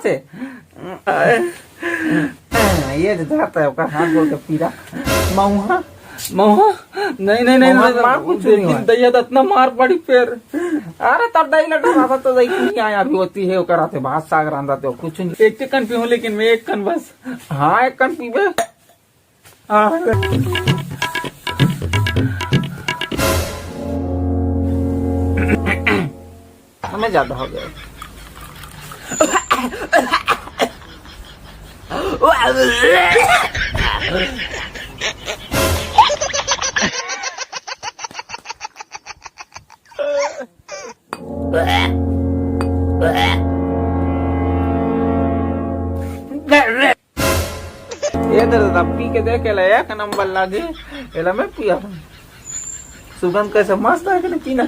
से ये जाता है उसका हाथ बोल के पीरा मऊहा महुआ नहीं नहीं नहीं मार कुछ नहीं हुआ। दैया तो इतना मार पड़ी फिर। अरे तब दही लटा था तो दही कुछ आया अभी होती है कराते भात साग रांधा तो कुछ नहीं। एक चिकन पीऊं लेकिन मैं एक कन बस। हाँ एक कन पीबे हमें ज्यादा हो गया। ये दादा पी के देखे एक नंबर लागे एला मैं पिया सुगंध कैसे मस्त है कि नहीं पीना